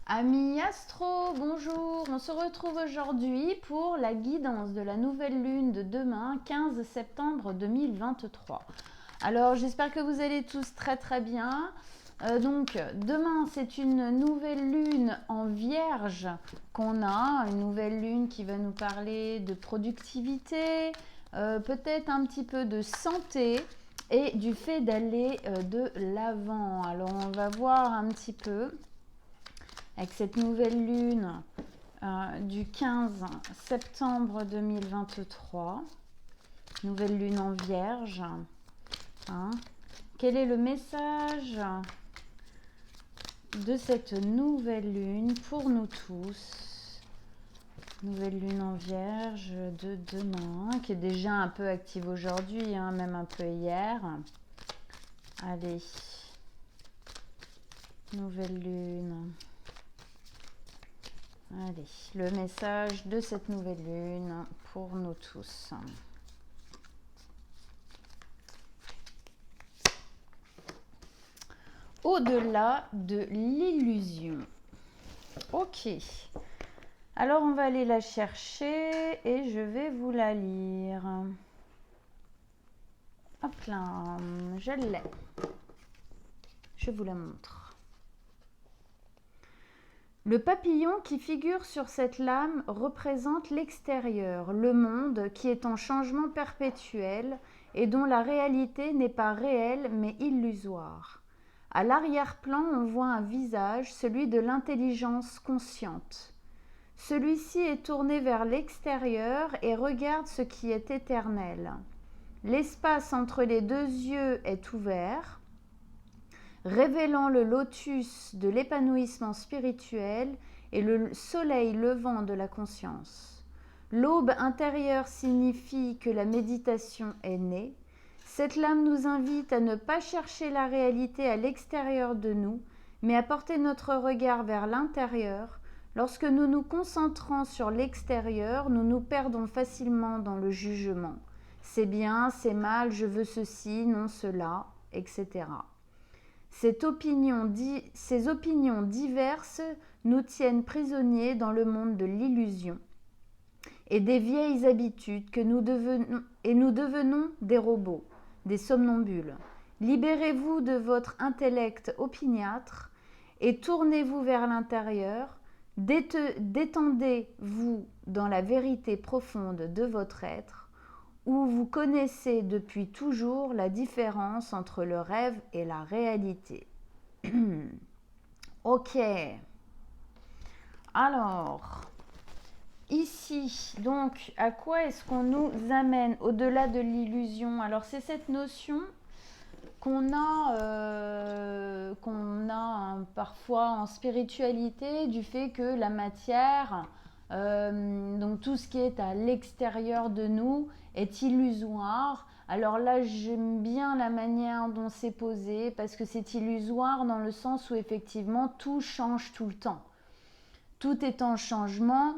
Amis astro, bonjour. On se retrouve aujourd'hui pour la guidance de la nouvelle lune de demain, 15 septembre 2023. Alors, j'espère que vous allez tous très bien. Donc, demain, c'est une nouvelle lune en Vierge qu'on a. Une nouvelle lune qui va nous parler de productivité, peut-être un petit peu de santé et du fait d'aller de l'avant. Alors, on va voir un petit peu avec cette nouvelle lune du 15 septembre 2023, nouvelle lune en Vierge. Hein. Quel est le message de cette nouvelle lune pour nous tous? Nouvelle lune en Vierge de demain, qui est déjà un peu active aujourd'hui, hein, même un peu hier. Allez, nouvelle lune. Allez, le message de cette nouvelle lune pour nous tous. Au-delà de l'illusion. Ok. Alors, on va aller la chercher et je vais vous la lire. Hop là, je l'ai. Je vous la montre. Le papillon qui figure sur cette lame représente l'extérieur, le monde qui est en changement perpétuel et dont la réalité n'est pas réelle mais illusoire. À l'arrière-plan, on voit un visage, celui de l'intelligence consciente. Celui-ci est tourné vers l'extérieur et regarde ce qui est éternel. L'espace entre les deux yeux est ouvert, révélant le lotus de l'épanouissement spirituel et le soleil levant de la conscience. L'aube intérieure signifie que la méditation est née. Cette lame nous invite à ne pas chercher la réalité à l'extérieur de nous, mais à porter notre regard vers l'intérieur. Lorsque nous nous concentrons sur l'extérieur, nous nous perdons facilement dans le jugement. C'est bien, c'est mal, je veux ceci, non cela, etc. Ces opinions diverses nous tiennent prisonniers dans le monde de l'illusion et des vieilles habitudes que nous devenons des robots, des somnambules. Libérez-vous de votre intellect opiniâtre et tournez-vous vers l'intérieur. Détendez-vous dans la vérité profonde de votre être, où vous connaissez depuis toujours la différence entre le rêve et la réalité. Ok. Alors, ici, donc, à quoi est-ce qu'on nous amène au-delà de l'illusion? Alors, c'est cette notion qu'on a parfois en spiritualité du fait que la matière, donc tout ce qui est à l'extérieur de nous, est illusoire. Alors là, j'aime bien la manière dont c'est posé parce que c'est illusoire dans le sens où effectivement tout change tout le temps. Tout est en changement.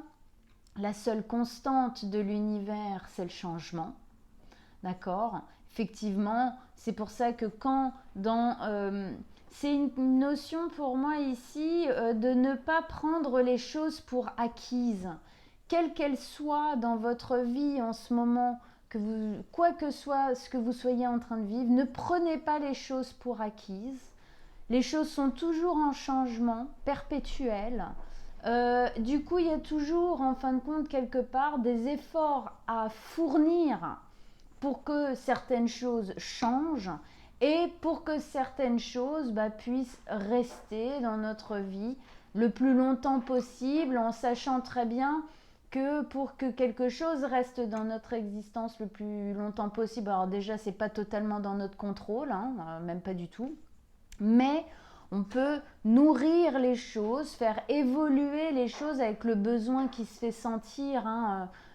La seule constante de l'univers, c'est le changement. D'accord? Effectivement, c'est pour ça que c'est une notion pour moi ici de ne pas prendre les choses pour acquises. Quelles qu'elles soient dans votre vie en ce moment, quoi que soit ce que vous soyez en train de vivre, ne prenez pas les choses pour acquises. Les choses sont toujours en changement perpétuel. Du coup, il y a toujours, en fin de compte, quelque part, des efforts à fournir pour que certaines choses changent et pour que certaines choses puissent rester dans notre vie le plus longtemps possible, en sachant très bien que pour que quelque chose reste dans notre existence le plus longtemps possible, alors déjà c'est pas totalement dans notre contrôle, hein, même pas du tout, mais on peut nourrir les choses, faire évoluer les choses avec le besoin qui se fait sentir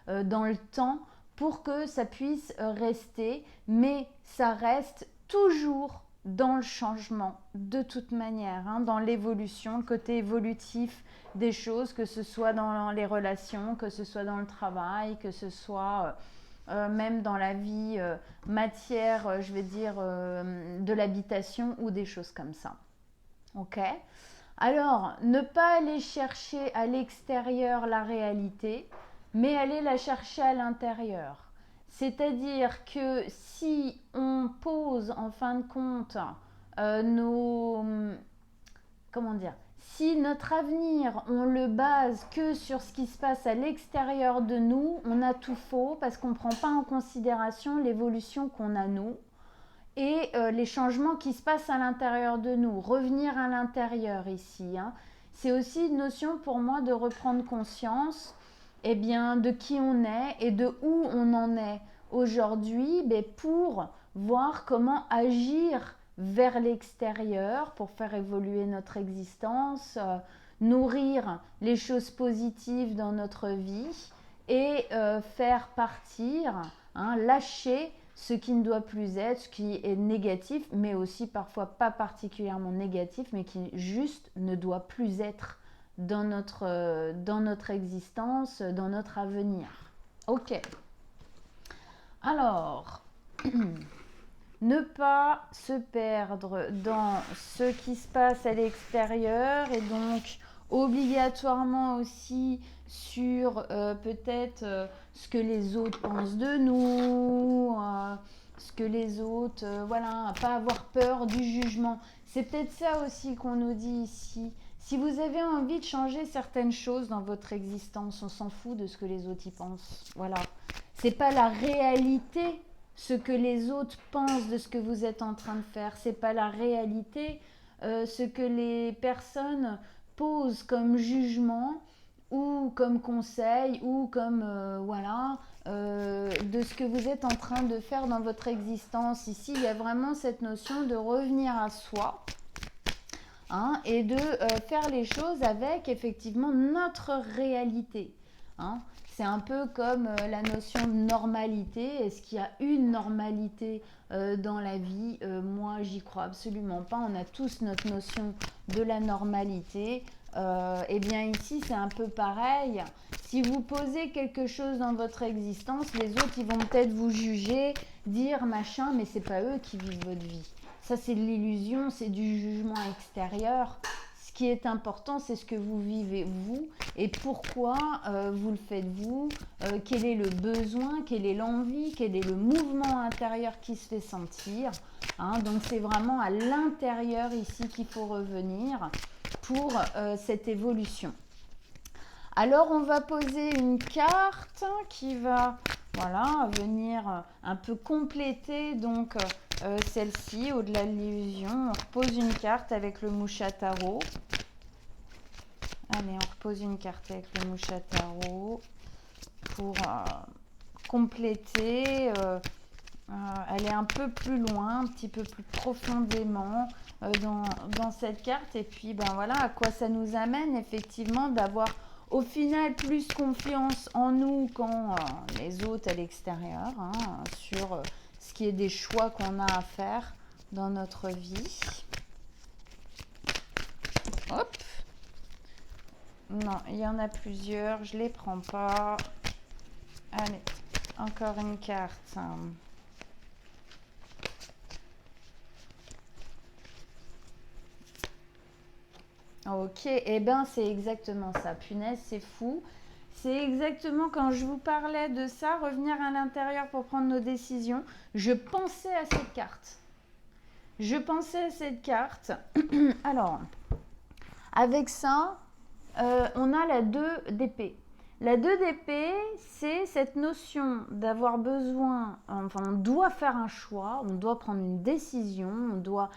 dans le temps pour que ça puisse rester, mais ça reste toujours dans le changement de toute manière, dans l'évolution, le côté évolutif des choses, que ce soit dans les relations, que ce soit dans le travail, que ce soit même dans la vie je vais dire, de l'habitation ou des choses comme ça. Ok. Alors, ne pas aller chercher à l'extérieur la réalité, mais aller la chercher à l'intérieur. C'est-à-dire que si on pose en fin de compte nos... Comment dire? Si notre avenir, on le base que sur ce qui se passe à l'extérieur de nous, on a tout faux parce qu'on ne prend pas en considération l'évolution qu'on a nous et les changements qui se passent à l'intérieur de nous. Revenir à l'intérieur ici, hein. C'est aussi une notion pour moi de reprendre conscience de qui on est et de où on en est aujourd'hui pour voir comment agir vers l'extérieur pour faire évoluer notre existence, nourrir les choses positives dans notre vie et faire partir, hein, lâcher ce qui ne doit plus être, ce qui est négatif, mais aussi parfois pas particulièrement négatif, mais qui juste ne doit plus être dans notre existence, dans notre avenir. Ok. Alors, ne pas se perdre dans ce qui se passe à l'extérieur et donc obligatoirement aussi sur peut-être ce que les autres pensent de nous, ce que les autres, voilà, pas avoir peur du jugement. C'est peut-être ça aussi qu'on nous dit ici. Si vous avez envie de changer certaines choses dans votre existence, on s'en fout de ce que les autres y pensent. Voilà. C'est pas la réalité ce que les autres pensent de ce que vous êtes en train de faire. C'est pas la réalité ce que les personnes posent comme jugement ou comme conseil ou comme de ce que vous êtes en train de faire dans votre existence. Ici, il y a vraiment cette notion de revenir à soi. Hein, et de faire les choses avec effectivement notre réalité. Hein. C'est un peu comme la notion de normalité. Est-ce qu'il y a une normalité dans la vie? Moi, j'y crois absolument pas. On a tous notre notion de la normalité. Et bien ici, c'est un peu pareil. Si vous posez quelque chose dans votre existence, les autres, ils vont peut-être vous juger, dire machin, mais c'est pas eux qui vivent votre vie. Ça, c'est de l'illusion, c'est du jugement extérieur. Ce qui est important, c'est ce que vous vivez vous et pourquoi vous le faites vous, quel est le besoin, quelle est l'envie, quel est le mouvement intérieur qui se fait sentir. Hein. Donc, c'est vraiment à l'intérieur ici qu'il faut revenir pour cette évolution. Alors, on va poser une carte qui va venir un peu compléter donc celle-ci, au-delà de l'illusion. On repose une carte avec le Mouchataro. Allez, on repose une carte avec le Mouchataro pour compléter. Elle est un peu plus loin, un petit peu plus profondément dans cette carte. Et puis, à quoi ça nous amène effectivement d'avoir au final plus confiance en nous qu'en les autres à l'extérieur, hein, sur ce qui est des choix qu'on a à faire dans notre vie. Hop. Non, il y en a plusieurs, je les prends pas. Allez, encore une carte. Ok, et c'est exactement ça. Punaise, c'est fou. C'est exactement quand je vous parlais de ça, revenir à l'intérieur pour prendre nos décisions. Je pensais à cette carte. Alors, avec ça, on a la 2 d'épée. La 2 d'épée, c'est cette notion d'avoir besoin, enfin, on doit faire un choix, on doit prendre une décision, on doit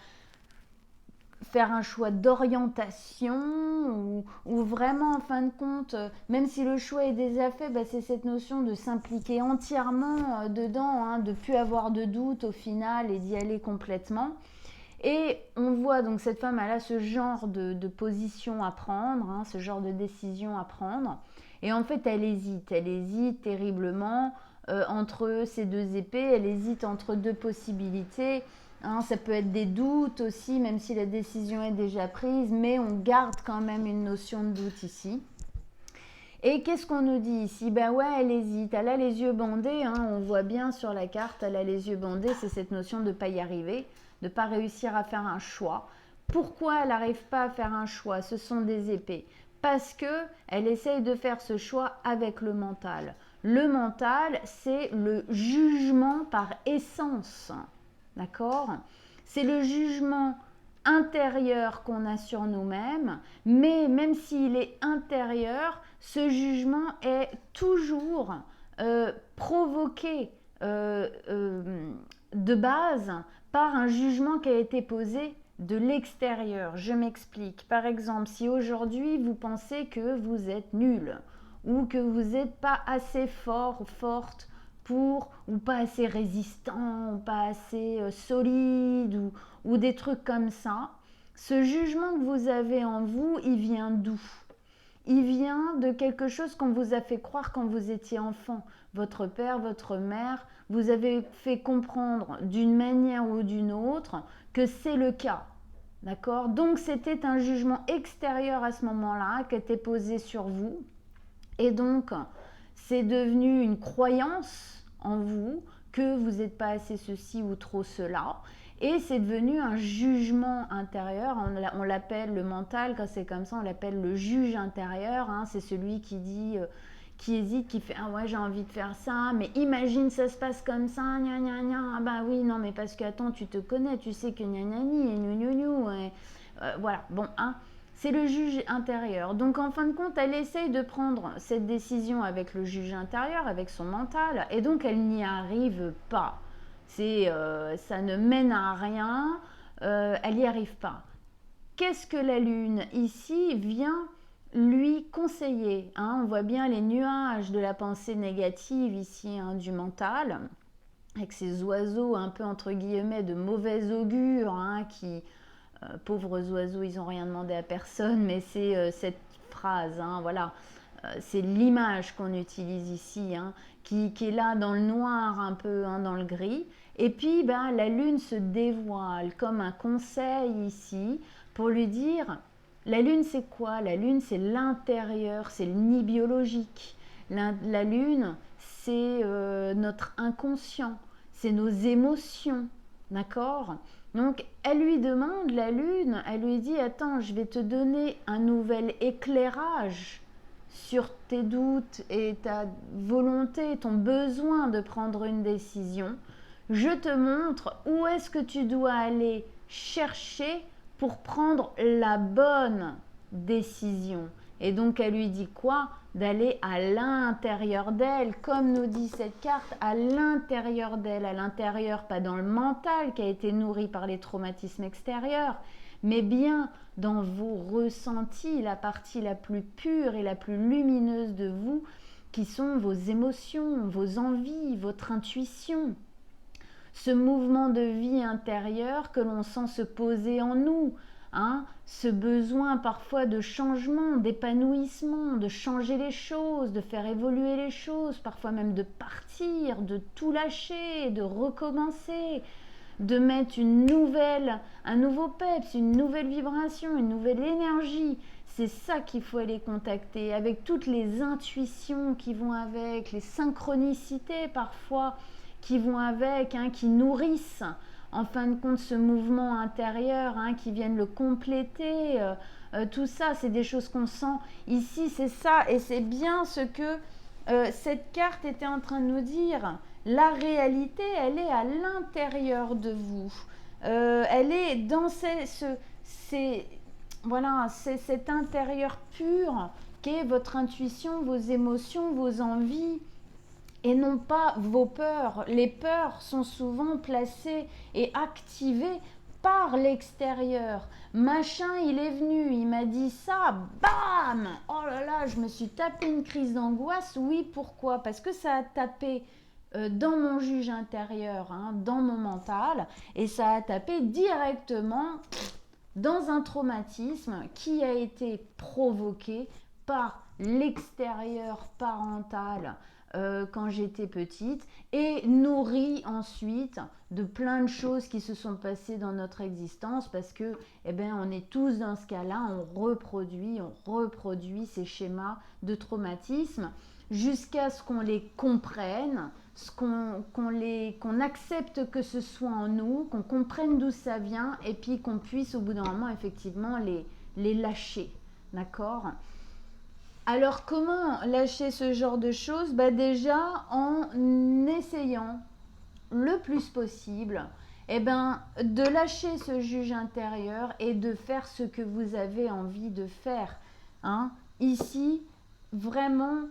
faire un choix d'orientation ou vraiment en fin de compte, même si le choix est déjà fait, c'est cette notion de s'impliquer entièrement dedans, hein, de ne plus avoir de doute au final et d'y aller complètement. Et on voit donc cette femme, elle a ce genre de position à prendre, hein, ce genre de décision à prendre. Et en fait, elle hésite terriblement entre ces 2 épées, elle hésite entre 2 possibilités. Hein, ça peut être des doutes aussi, même si la décision est déjà prise, mais on garde quand même une notion de doute ici. Et qu'est-ce qu'on nous dit ici? Elle hésite, elle a les yeux bandés, hein, on voit bien sur la carte, elle a les yeux bandés, c'est cette notion de ne pas y arriver, de ne pas réussir à faire un choix. Pourquoi elle n'arrive pas à faire un choix? Ce sont des épées. Parce que elle essaye de faire ce choix avec le mental. Le mental, c'est le jugement par essence. D'accord? C'est le jugement intérieur qu'on a sur nous-mêmes, mais même s'il est intérieur, ce jugement est toujours provoqué de base par un jugement qui a été posé de l'extérieur. Je m'explique. Par exemple, si aujourd'hui vous pensez que vous êtes nul ou que vous n'êtes pas assez fort ou forte pour, ou pas assez résistant, ou pas assez solide, ou des trucs comme ça, ce jugement que vous avez en vous, il vient d'où? Il vient de quelque chose qu'on vous a fait croire quand vous étiez enfant. Votre père, votre mère, vous avez fait comprendre d'une manière ou d'une autre que c'est le cas. D'accord? Donc c'était un jugement extérieur à ce moment-là qui était posé sur vous. Et donc, c'est devenu une croyance en vous que vous n'êtes pas assez ceci ou trop cela. Et c'est devenu un jugement intérieur. On l'appelle le mental, quand c'est comme ça, on l'appelle le juge intérieur. Hein. C'est celui qui dit, qui hésite, qui fait ah ouais, j'ai envie de faire ça, mais imagine ça se passe comme ça, gna gna gna. Ah bah oui, non, mais parce que attends, tu te connais, tu sais que gna gna ni et gnou gnou gnou. Voilà, bon, hein. C'est le juge intérieur. Donc en fin de compte, elle essaye de prendre cette décision avec le juge intérieur, avec son mental, et donc elle n'y arrive pas. Ça ne mène à rien, elle n'y arrive pas. Qu'est-ce que la Lune ici vient lui conseiller, hein? On voit bien les nuages de la pensée négative ici, hein, du mental, avec ces oiseaux un peu entre guillemets de mauvais augure, hein, qui pauvres oiseaux, ils n'ont rien demandé à personne, mais c'est cette phrase, hein, voilà, c'est l'image qu'on utilise ici, hein, qui est là dans le noir un peu, hein, dans le gris. Et puis ben, la lune se dévoile comme un conseil ici pour lui dire, la lune c'est quoi? La lune c'est l'intérieur, c'est le nid biologique. La lune c'est notre inconscient, c'est nos émotions, d'accord? Donc elle lui demande, la lune, elle lui dit, attends, je vais te donner un nouvel éclairage sur tes doutes et ta volonté, ton besoin de prendre une décision. Je te montre où est-ce que tu dois aller chercher pour prendre la bonne décision. Et donc elle lui dit quoi? D'aller à l'intérieur d'elle, comme nous dit cette carte, à l'intérieur d'elle, à l'intérieur, pas dans le mental qui a été nourri par les traumatismes extérieurs, mais bien dans vos ressentis, la partie la plus pure et la plus lumineuse de vous, qui sont vos émotions, vos envies, votre intuition. Ce mouvement de vie intérieur que l'on sent se poser en nous, hein, ce besoin parfois de changement, d'épanouissement, de changer les choses, de faire évoluer les choses, parfois même de partir, de tout lâcher, de recommencer, de mettre un nouveau peps, une nouvelle vibration, une nouvelle énergie. C'est ça qu'il faut aller contacter, avec toutes les intuitions qui vont avec, les synchronicités parfois qui vont avec, hein, qui nourrissent en fin de compte ce mouvement intérieur, hein, qui viennent le compléter. Tout ça, c'est des choses qu'on sent ici, c'est ça, et c'est bien ce que cette carte était en train de nous dire. La réalité, elle est à l'intérieur de vous. Elle est dans voilà, c'est cet intérieur pur qu'est votre intuition, vos émotions, vos envies, et non pas vos peurs. Les peurs sont souvent placées et activées par l'extérieur. Machin, il est venu, il m'a dit ça, bam! Oh là là, je me suis tapé une crise d'angoisse. Oui, pourquoi? Parce que ça a tapé dans mon juge intérieur, hein, dans mon mental, et ça a tapé directement dans un traumatisme qui a été provoqué par l'extérieur parental quand j'étais petite, et nourri ensuite de plein de choses qui se sont passées dans notre existence, parce que eh ben, on est tous dans ce cas-là, on reproduit ces schémas de traumatisme. jusqu'à ce qu'on les comprenne, qu'on accepte que ce soit en nous, qu'on comprenne d'où ça vient et puis qu'on puisse au bout d'un moment effectivement les lâcher. D'accord ? Alors comment lâcher ce genre de choses ? Déjà en essayant le plus possible de lâcher ce juge intérieur et de faire ce que vous avez envie de faire. Ici, vraiment,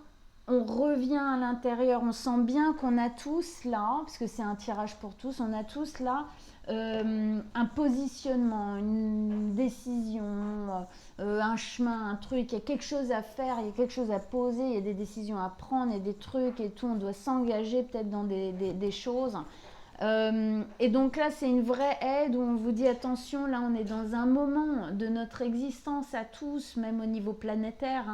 on revient à l'intérieur, on sent bien qu'on a tous là, parce que c'est un tirage pour tous, on a tous là un positionnement, une décision, un chemin, un truc, il y a quelque chose à faire, il y a quelque chose à poser, il y a des décisions à prendre, il y a des trucs et tout, on doit s'engager peut-être dans des choses. Et donc là, c'est une vraie aide où on vous dit attention, là on est dans un moment de notre existence à tous, même au niveau planétaire,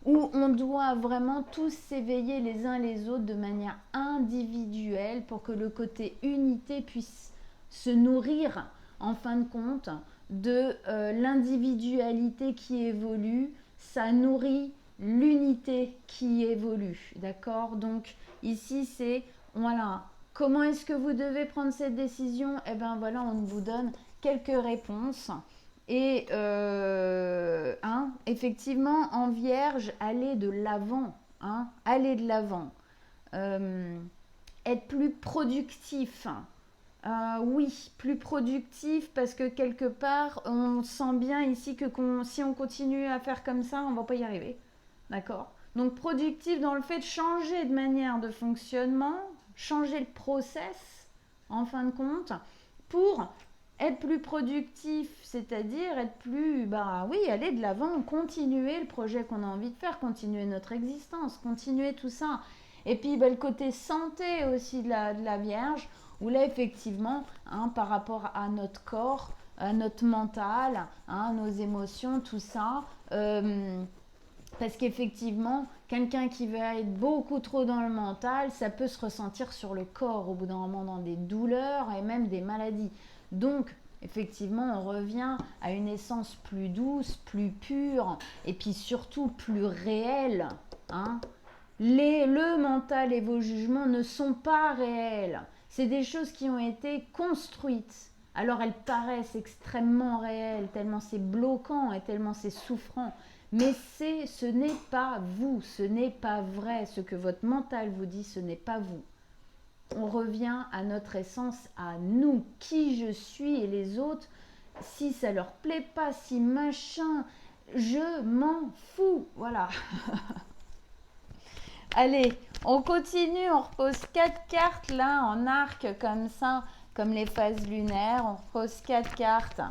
où on doit vraiment tous s'éveiller les uns les autres de manière individuelle pour que le côté unité puisse se nourrir en fin de compte de l'individualité qui évolue. Ça nourrit l'unité qui évolue, d'accord? Donc ici c'est, voilà, comment est-ce que vous devez prendre cette décision? Voilà, on vous donne quelques réponses. Et effectivement, en Vierge, aller de l'avant. Aller de l'avant. Être plus productif. Oui, plus productif parce que quelque part, on sent bien ici que si on continue à faire comme ça, on ne va pas y arriver. D'accord ? Donc productif dans le fait de changer de manière de fonctionnement, changer le process, en fin de compte, pour être plus productif, c'est-à-dire être plus, aller de l'avant, continuer le projet qu'on a envie de faire, continuer notre existence, continuer tout ça. Et puis le côté santé aussi de la Vierge, où là effectivement, par rapport à notre corps, à notre mental, nos émotions, tout ça, parce qu'effectivement, quelqu'un qui va être beaucoup trop dans le mental, ça peut se ressentir sur le corps au bout d'un moment dans des douleurs et même des maladies. Donc, effectivement, on revient à une essence plus douce, plus pure et puis surtout plus réelle. Le mental et vos jugements ne sont pas réels. C'est des choses qui ont été construites. Alors elles paraissent extrêmement réelles, tellement c'est bloquant et tellement c'est souffrant. Mais ce n'est pas vous, ce n'est pas vrai. Ce que votre mental vous dit, ce n'est pas vous. On revient à notre essence, à nous, qui je suis et les autres. Si ça leur plaît pas, si machin, je m'en fous. Voilà. Allez, on continue, on repose 4 cartes là en arc comme ça, comme les phases lunaires. On repose 4 cartes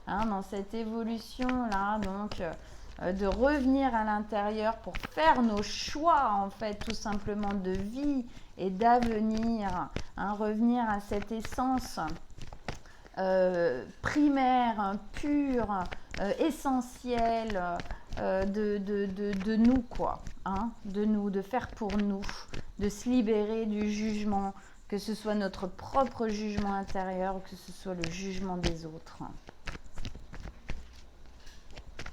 dans cette évolution là, donc de revenir à l'intérieur pour faire nos choix en fait, tout simplement de vie et d'avenir. Revenir à cette essence primaire, pure, essentielle. De nous quoi, de nous, de faire pour nous, de se libérer du jugement, que ce soit notre propre jugement intérieur ou que ce soit le jugement des autres.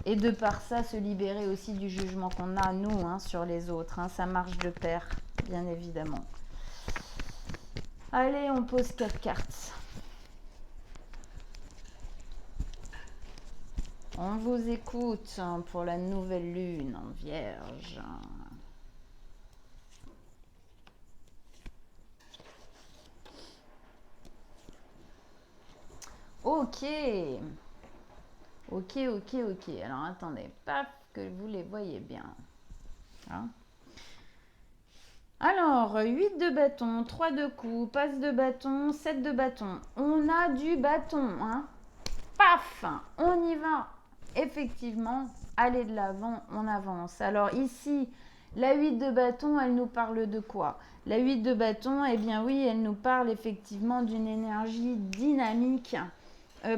Et de par ça, se libérer aussi du jugement qu'on a, nous, sur les autres. Ça marche de pair, bien évidemment. Allez, on pose 4 cartes. On vous écoute pour la nouvelle lune en Vierge. Ok. Alors attendez, paf, que vous les voyez bien. Alors, 8 de bâton, 3 de coups, passe de bâton, 7 de bâton. On a du bâton, Paf, on y va. Effectivement, aller de l'avant, on avance. Alors ici, la 8 de bâton, elle nous parle de quoi? La 8 de bâton, eh bien oui, elle nous parle effectivement d'une énergie dynamique,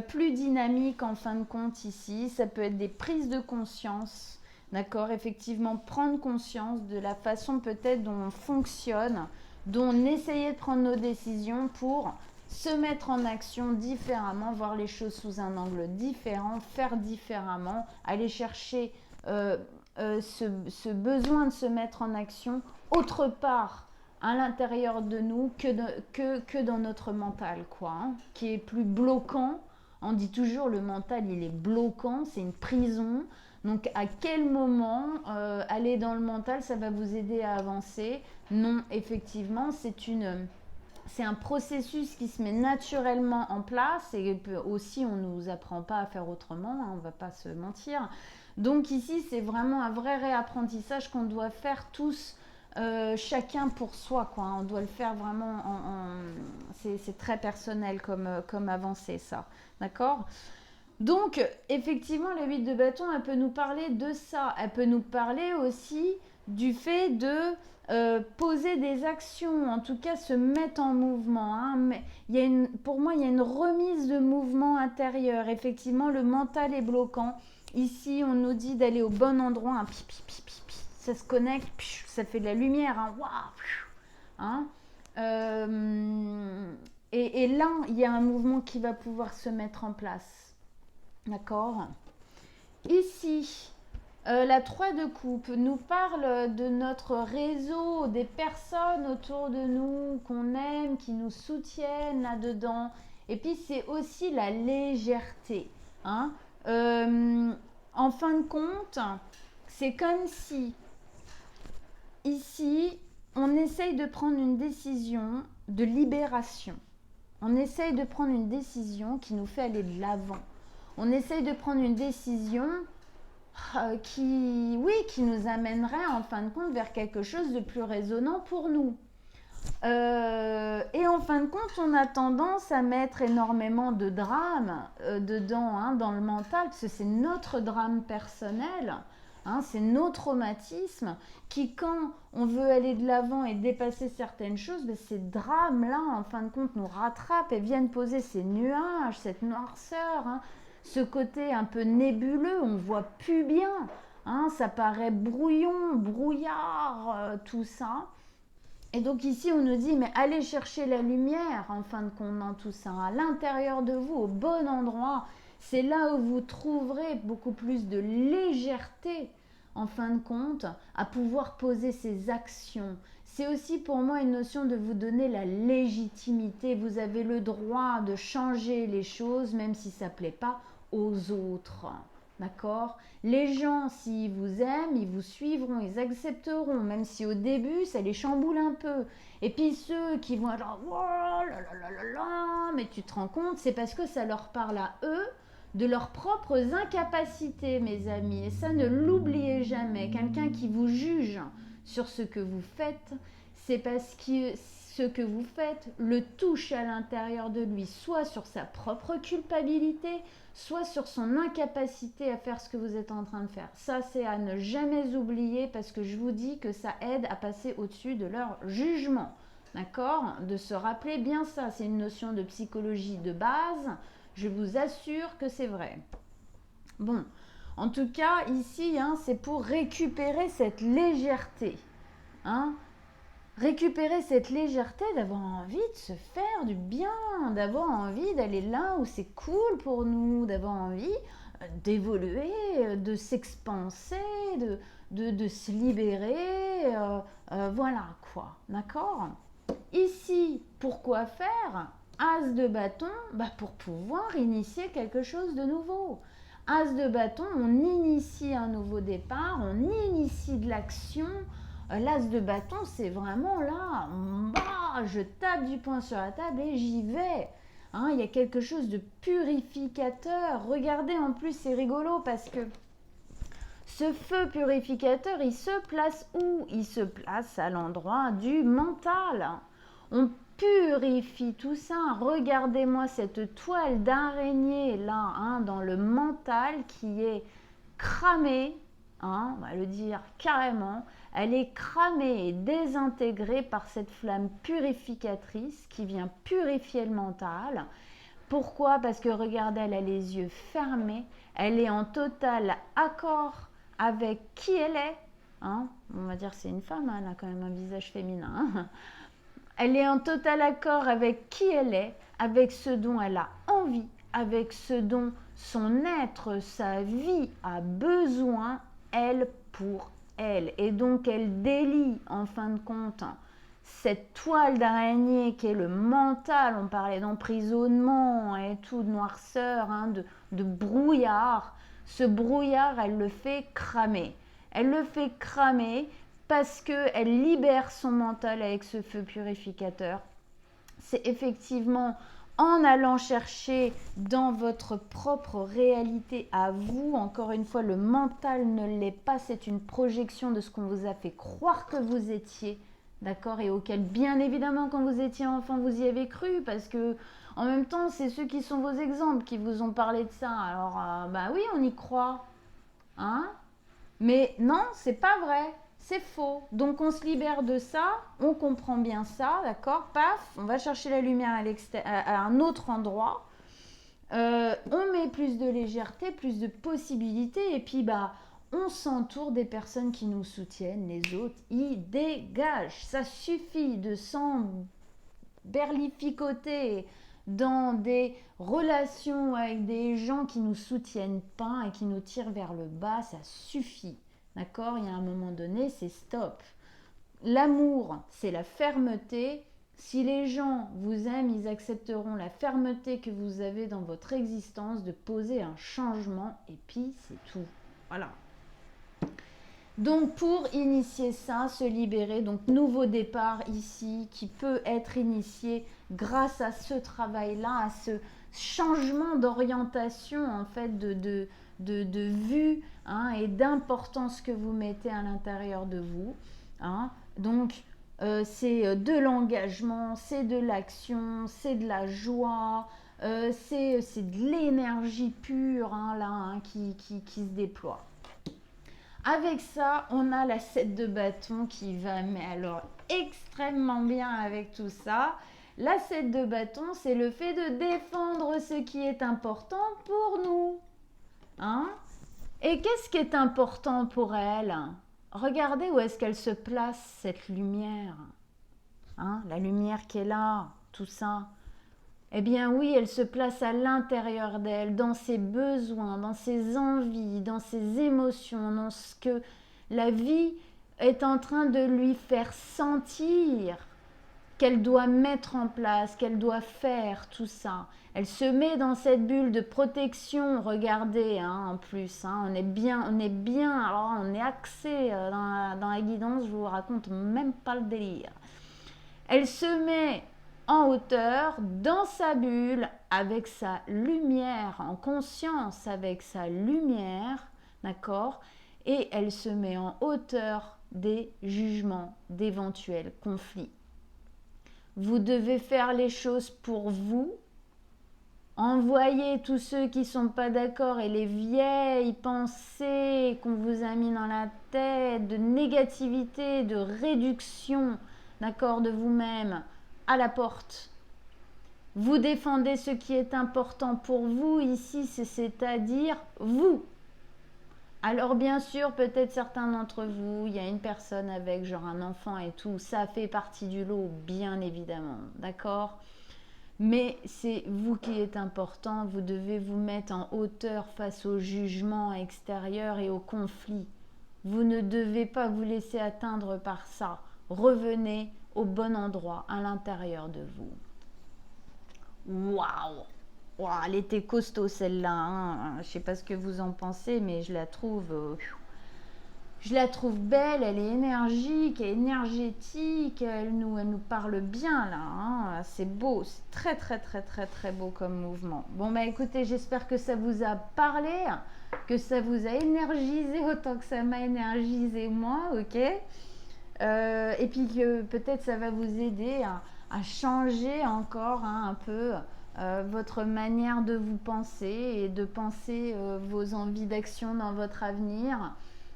plus dynamique en fin de compte ici. Ça peut être des prises de conscience, d'accord? Effectivement, prendre conscience de la façon peut-être dont on fonctionne, dont on essayait de prendre nos décisions pour se mettre en action différemment, voir les choses sous un angle différent, faire différemment, aller chercher ce besoin de se mettre en action autre part à l'intérieur de nous que dans notre mental, quoi, hein, qui est plus bloquant. On dit toujours le mental, il est bloquant, c'est une prison. Donc à quel moment aller dans le mental, ça va vous aider à avancer? Non, effectivement, c'est un processus qui se met naturellement en place et aussi on ne nous apprend pas à faire autrement, hein, on ne va pas se mentir. Donc ici, c'est vraiment un vrai réapprentissage qu'on doit faire tous, chacun pour soi, quoi. On doit le faire vraiment c'est très personnel comme avancée, ça. D'accord? Donc, effectivement, la 8 de bâton, elle peut nous parler de ça. Elle peut nous parler aussi du fait de poser des actions, en tout cas se mettre en mouvement, hein. Mais pour moi, il y a une remise de mouvement intérieur. Effectivement, le mental est bloquant. Ici, on nous dit d'aller au bon endroit. Hein, ça se connecte, ça fait de la lumière. Hein, waouh, hein. Et là, il y a un mouvement qui va pouvoir se mettre en place. D'accord? Ici, la 3 de coupe nous parle de notre réseau, des personnes autour de nous qu'on aime, qui nous soutiennent là-dedans. Et puis, c'est aussi la légèreté. Hein? En fin de compte, c'est comme si, ici, on essaye de prendre une décision de libération. On essaye de prendre une décision qui nous fait aller de l'avant. On essaye de prendre une décision qui nous amènerait en fin de compte vers quelque chose de plus résonnant pour nous. Et en fin de compte, on a tendance à mettre énormément de drame dedans, hein, dans le mental, parce que c'est notre drame personnel, hein, c'est nos traumatismes qui, quand on veut aller de l'avant et dépasser certaines choses, ben, ces drames-là, en fin de compte, nous rattrapent et viennent poser ces nuages, cette noirceur, hein, ce côté un peu nébuleux, on voit plus bien, hein, ça paraît brouillon, brouillard, tout ça. Et donc ici, on nous dit, mais allez chercher la lumière, en fin de compte, dans tout ça, à l'intérieur de vous, au bon endroit. C'est là où vous trouverez beaucoup plus de légèreté, en fin de compte, à pouvoir poser ces actions. C'est aussi pour moi une notion de vous donner la légitimité. Vous avez le droit de changer les choses, même si ça ne plaît pas aux autres. D'accord? Les gens, s'ils vous aiment, ils vous suivront, ils accepteront, même si au début, ça les chamboule un peu. Et puis ceux qui vont être genre, oh là là là là, mais tu te rends compte, c'est parce que ça leur parle à eux de leurs propres incapacités, mes amis. Et ça, ne l'oubliez jamais. Quelqu'un qui vous juge sur ce que vous faites, c'est parce que ce que vous faites le touche à l'intérieur de lui, soit sur sa propre culpabilité, soit sur son incapacité à faire ce que vous êtes en train de faire. Ça, c'est à ne jamais oublier parce que je vous dis que ça aide à passer au-dessus de leur jugement. D'accord? De se rappeler bien ça. C'est une notion de psychologie de base. Je vous assure que c'est vrai. Bon, en tout cas, ici, hein, c'est pour récupérer cette légèreté. Hein? Récupérer cette légèreté, d'avoir envie de se faire du bien, d'avoir envie d'aller là où c'est cool pour nous, d'avoir envie d'évoluer, de s'expanser, de se libérer, voilà quoi, d'accord? Ici, pourquoi faire? As de bâton, bah pour pouvoir initier quelque chose de nouveau. As de bâton, on initie un nouveau départ, on initie de l'action. L'as de bâton, c'est vraiment là, bah, je tape du poing sur la table et j'y vais. Hein, il y a quelque chose de purificateur. Regardez, en plus, c'est rigolo parce que ce feu purificateur, il se place où? Il se place à l'endroit du mental. On purifie tout ça. Regardez-moi cette toile d'araignée là, hein, dans le mental qui est cramée. Hein, on va le dire carrément, elle est cramée et désintégrée par cette flamme purificatrice qui vient purifier le mental. Pourquoi? Parce que regardez, elle a les yeux fermés, elle est en total accord avec qui elle est. Hein, on va dire c'est une femme, hein, elle a quand même un visage féminin. Hein. Elle est en total accord avec qui elle est, avec ce dont elle a envie, avec ce dont son être, sa vie a besoin. elle pour elle. Et donc, elle délie, en fin de compte, cette toile d'araignée qui est le mental. On parlait d'emprisonnement et tout, de noirceur, hein, de brouillard. Ce brouillard, elle le fait cramer. Elle le fait cramer parce qu'elle libère son mental avec ce feu purificateur. C'est effectivement en allant chercher dans votre propre réalité à vous, encore une fois, le mental ne l'est pas, c'est une projection de ce qu'on vous a fait croire que vous étiez, d'accord, et auquel, bien évidemment, quand vous étiez enfant, vous y avez cru, parce que, en même temps, c'est ceux qui sont vos exemples qui vous ont parlé de ça, alors, bah oui, on y croit, hein, mais non, c'est pas vrai. C'est faux. Donc on se libère de ça, on comprend bien ça, d'accord? Paf, on va chercher la lumière à un autre endroit. On met plus de légèreté, plus de possibilités, et puis bah on s'entoure des personnes qui nous soutiennent, les autres, ils dégagent. Ça suffit de s'emberlificoter dans des relations avec des gens qui nous soutiennent pas et qui nous tirent vers le bas, ça suffit. D'accord? Il y a un moment donné, c'est stop. L'amour, c'est la fermeté. Si les gens vous aiment, ils accepteront la fermeté que vous avez dans votre existence de poser un changement et puis c'est tout. Voilà. Donc pour initier ça, se libérer, donc nouveau départ ici qui peut être initié grâce à ce travail-là, à ce changement d'orientation en fait de vue, hein, et d'importance que vous mettez à l'intérieur de vous, hein. Donc c'est de l'engagement, c'est de l'action, c'est de la joie, c'est de l'énergie pure, hein, là, hein, qui se déploie. Avec ça, on a la 7 de bâton qui va, mais alors extrêmement bien avec tout ça. La 7 de bâton, c'est le fait de défendre ce qui est important pour nous. Hein? Et qu'est-ce qui est important pour elle? Regardez où est-ce qu'elle se place, cette lumière. Hein? La lumière qui est là, tout ça. Eh bien oui, elle se place à l'intérieur d'elle, dans ses besoins, dans ses envies, dans ses émotions, dans ce que la vie est en train de lui faire sentir, qu'elle doit mettre en place, qu'elle doit faire, tout ça. Elle se met dans cette bulle de protection, regardez, hein, en plus, hein, on est bien, alors on est axé dans la guidance, je vous raconte même pas le délire. Elle se met en hauteur, dans sa bulle, avec sa lumière, en conscience avec sa lumière, d'accord? Et elle se met en hauteur des jugements, d'éventuels conflits. Vous devez faire les choses pour vous, envoyer tous ceux qui ne sont pas d'accord et les vieilles pensées qu'on vous a mis dans la tête, de négativité, de réduction, d'accord, de vous-même, à la porte. Vous défendez ce qui est important pour vous ici, c'est-à-dire vous. Alors bien sûr, peut-être certains d'entre vous, il y a une personne avec genre un enfant et tout, ça fait partie du lot, bien évidemment, d'accord? Mais c'est vous qui êtes important, vous devez vous mettre en hauteur face au jugement extérieur et au conflit. Vous ne devez pas vous laisser atteindre par ça. Revenez au bon endroit, à l'intérieur de vous. Waouh! Wow, elle était costaud celle-là, hein. Je ne sais pas ce que vous en pensez, mais je la trouve belle, elle est énergique, énergétique, elle nous parle bien là, hein. C'est beau, c'est très très très très très beau comme mouvement. Bon bah écoutez, j'espère que ça vous a parlé, que ça vous a énergisé autant que ça m'a énergisé moi, ok? Et puis que peut-être ça va vous aider à changer encore, hein, un peu votre manière de vous penser et de penser vos envies d'action dans votre avenir,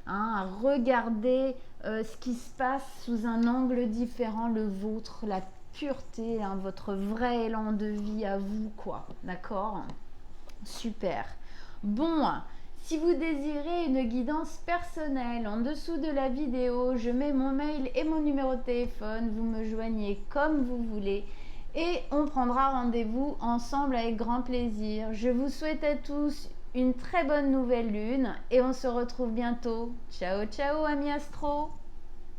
hein, à regarder ce qui se passe sous un angle différent, le vôtre, la pureté, hein, votre vrai élan de vie à vous, quoi, d'accord? Super. Bon, si vous désirez une guidance personnelle, en dessous de la vidéo, je mets mon mail et mon numéro de téléphone. Vous me joignez comme vous voulez et on prendra rendez-vous ensemble avec grand plaisir. Je vous souhaite à tous une très bonne nouvelle lune et on se retrouve bientôt. Ciao ciao amis astro.